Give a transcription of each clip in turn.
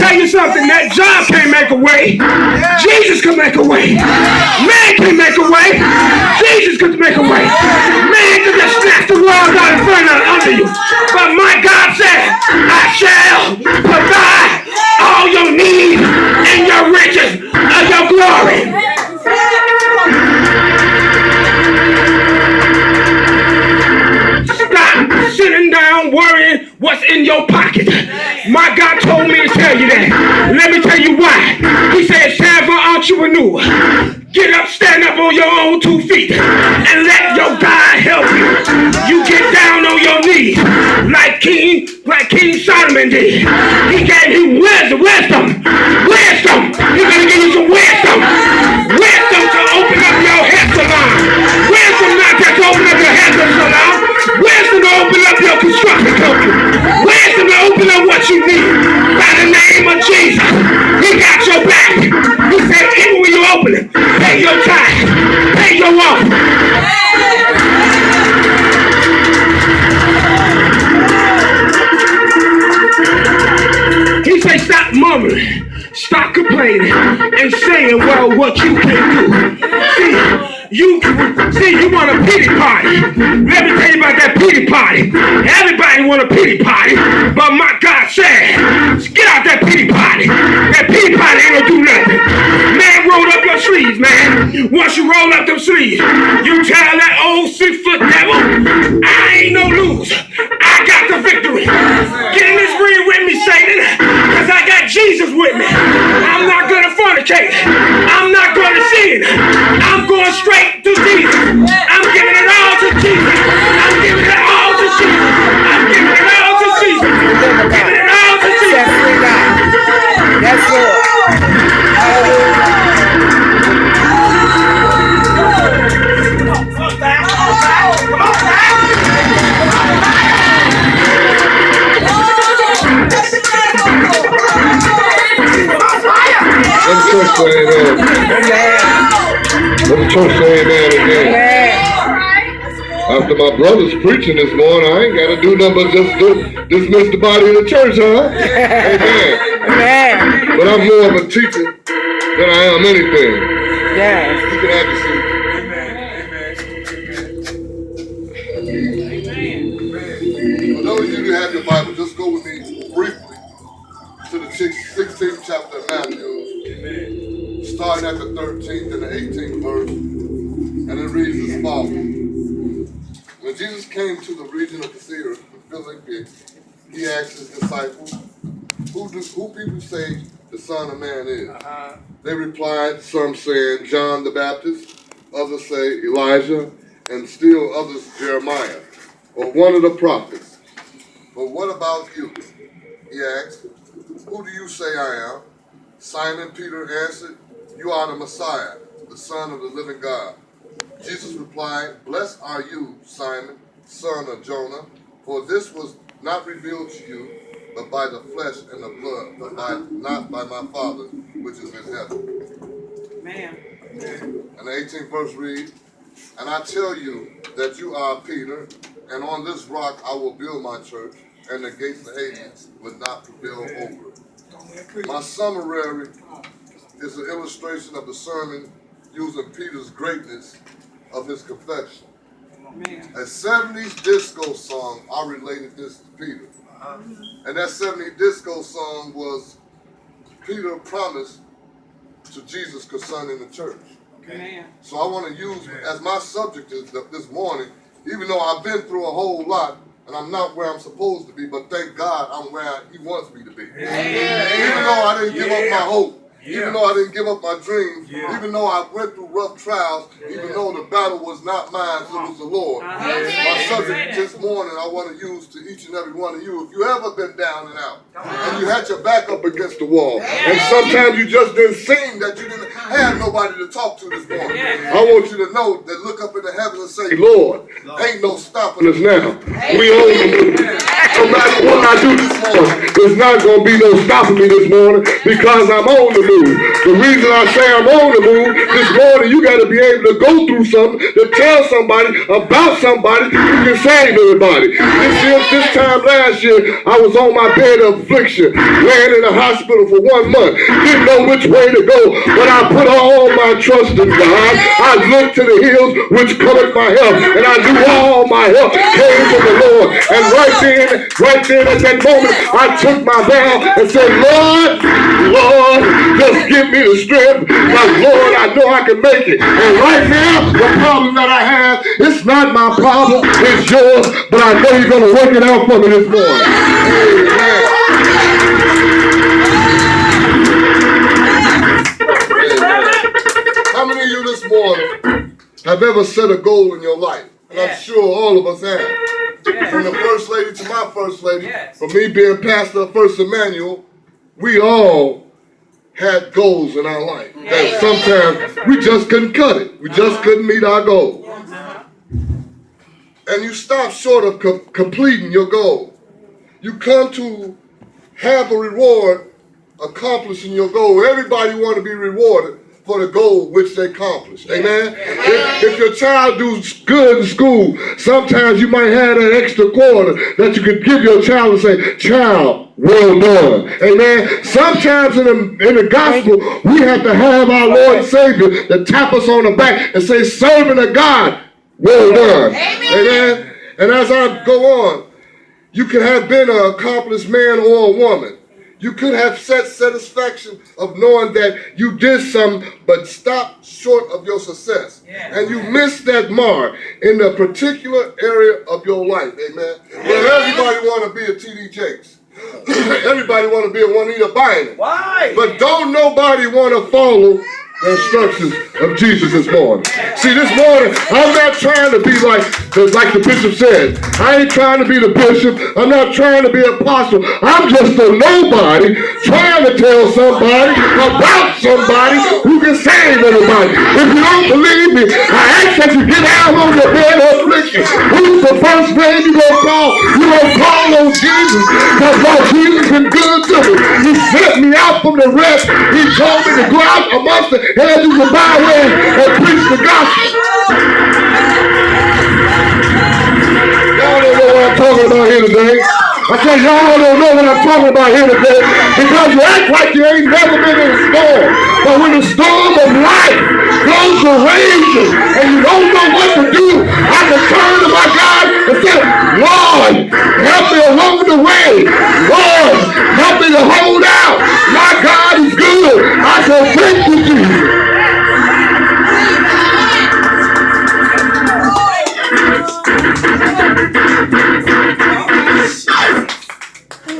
tell you something. That job can't make a way. Jesus can make a way. Man can make a way. Jesus can make a way. Man can just snatch the world out in front of under you. But my God said, I shall provide all your needs and your riches of your glory. Stop sitting down worrying what's in your pocket. My God told me to tell you that. Let me tell you why. He said it's time for entrepreneur. Get up, stand up on your own 2 feet, and let your God help you. You get down on your knees like King Solomon did. He gave you wisdom. He's gonna give you some wisdom. Wisdom to open up your hair salon. Wisdom not just to open up your hair salon. Wisdom to open up your construction company. Wisdom to open up what you need. By the name of Jesus, He got your back. He said, even when you open it, pay your tithe, pay your offering. He said, stop murmuring, stop complaining, and saying, well, what you can do. You want a pity party. Let me tell you about that pity party. Everybody want a pity party, but my God said, get out that pity party. That pity party ain't gonna do nothing. Man, roll up your sleeves, man. Once you roll up them sleeves, you tell that old 6-foot devil, I ain't no loser. I got the victory. Get in this ring with me, Satan, because I got Jesus with me. I'm not gonna fornicate. I'm not gonna sin. I'm going straight to Jesus. I'm giving it all to Jesus. I'm giving it all to Jesus. I'm giving it all to Jesus. I'm giving it all to Jesus. That's Lord. Hallelujah. Let the church say amen. Let the church say amen again. After my brother's preaching this morning, I ain't got to do nothing but just dismiss the body of the church, huh? Amen. Amen. But I'm more of a teacher than I am anything. Yes. You can have the seat. For those of you who have your Bible, just go with me briefly to the 16th chapter of Matthew, starting at the 13th and the 18th verse, and it reads as follows. When Jesus came to the region of Caesarea Philippi, he asked his disciples, who people say the Son of Man is? They replied, some saying John the Baptist, others say Elijah, and still others Jeremiah, or one of the prophets. But what about you? He asked, who do you say I am? Simon Peter answered, you are the Messiah, the Son of the living God. Jesus replied, blessed are you, Simon, son of Jonah, for this was not revealed to you, but by the flesh and the blood, but not by my Father, which is in heaven. Amen. And the 18th verse reads, and I tell you that you are Peter, and on this rock I will build my church, and the gates of Hades will not prevail over it. My summary is an illustration of the sermon using Peter's greatness of his confession. A 70s disco song, I related this to Peter. And that 70s disco song was Peter promised to Jesus concerning the church. Amen. So I want to use as my subject this morning, even though I've been through a whole lot, and I'm not where I'm supposed to be, but thank God I'm where He wants me to be. Even though I didn't give up my hope, even though I didn't give up my dreams, even though I went through rough trials, even though the battle was not mine, it was the Lord. My subject this morning I want to use to each and every one of you. If you ever been down and out, and you had your back up against the wall, and sometimes you just didn't seem that you didn't have nobody to talk to this morning, I want you to know that look up in the heavens and say, Lord, ain't no stopping us now. We own them. No matter what I do this morning, there's not going to be no stopping me this morning because I'm on the move. The reason I say I'm on the move this morning, you got to be able to go through something to tell somebody about somebody who can save everybody. This time last year, I was on my bed of affliction, laying in the hospital for 1 month. Didn't know which way to go, but I put all my trust in God. I looked to the hills which cometh my help, and I knew all my help came from the Lord. And right then at that moment, I took my vow and said, Lord, just give me the strength, because Lord, I know I can make it. And right now, the problem that I have, it's not my problem, it's yours, but I know you're going to work it out for me this morning. Amen. How many of you this morning have ever set a goal in your life? And I'm sure all of us have. From the first lady to my first lady, from me being pastor of First Emmanuel, we all had goals in our life. That sometimes we just couldn't cut it. We just couldn't meet our goal. And you stop short of completing your goal. You come to have a reward accomplishing your goal. Everybody want to be rewarded for the goal which they accomplished. Amen? If your child does good in school, sometimes you might have that extra quarter that you could give your child and say, child, well done. Amen? Sometimes in the gospel, we have to have our Lord and Savior to tap us on the back and say, servant of God, well done. Amen? And as I go on, you could have been an accomplished man or a woman. You could have satisfaction of knowing that you did something, but stopped short of your success. And you missed that mark in a particular area of your life. Amen. Well, everybody want to be a T.D. Jakes. Everybody want to be a Juanita Bynum. Why? But don't nobody want to follow the instructions of Jesus this morning. See, this morning, I'm not trying to be like the bishop said. I ain't trying to be the bishop. I'm not trying to be an apostle. I'm just a nobody trying to tell somebody about somebody who can save everybody. If you don't believe me, I ask that you get out on your bed of affliction. Who's the first name you gonna call? You gonna call on Jesus, because Lord Jesus been good to me. He sent me out from the rest. He told me to go out amongst the head through the byway and preach the gospel. Y'all don't know what I'm talking about here today. I said y'all don't know what I'm talking about here today because you act like you ain't never been in a storm. But when the storm of life goes to raging and you don't know what to do, I can turn to my God and say, Lord, help me along the way. Lord, help me to hold out. My God is good. I shall thank you, Jesus.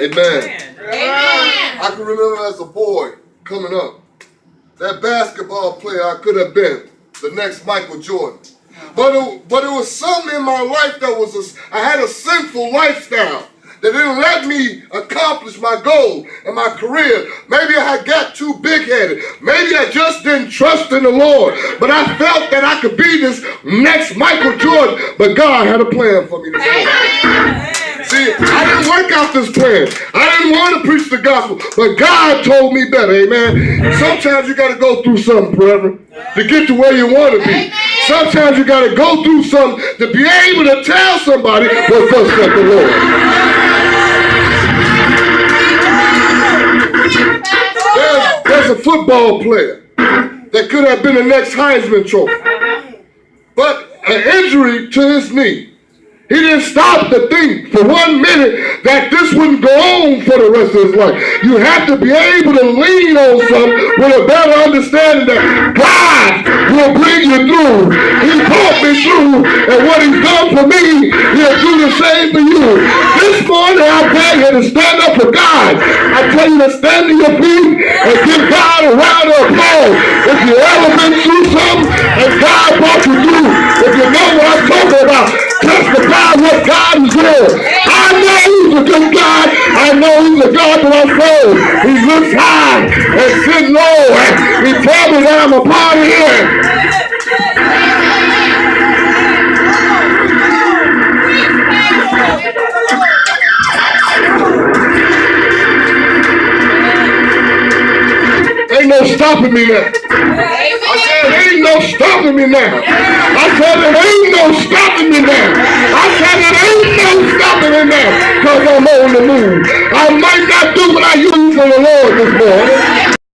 Amen. I can remember as a boy coming up, that basketball player I could have been, the next Michael Jordan. But it was something in my life that I had a sinful lifestyle that didn't let me accomplish my goal in my career. Maybe I had got too big-headed. Maybe I just didn't trust in the Lord. But I felt that I could be this next Michael Jordan. But God had a plan for me today. See, I didn't work out this plan. I didn't want to preach the gospel, but God told me better, amen. Sometimes you got to go through something, brother, to get to where you want to be. Sometimes you got to go through something to be able to tell somebody what thus saith the Lord. There's a football player that could have been the next Heisman Trophy, but an injury to his knee. He didn't stop to think for 1 minute that this wouldn't go on for the rest of his life. You have to be able to lean on something with a better understanding that God will bring you through. He brought me through, and what he's done for me, he'll do the same for you. This morning I beg you to stand up for God. I tell you to stand to your feet and give God a round of applause. If you ever been through something and God brought you through, if you know what I'm talking about, testify what God is doing. I know he's a good God. I know he's a God that I serve. He looks high and sits low. And he tells me that I'm a part of him. ain't no stopping me now. I said, there ain't no stopping me now. I said, there ain't no stopping me now. I said, there ain't no stopping me now. Because I'm on the move. I might not do what I used for the Lord this morning.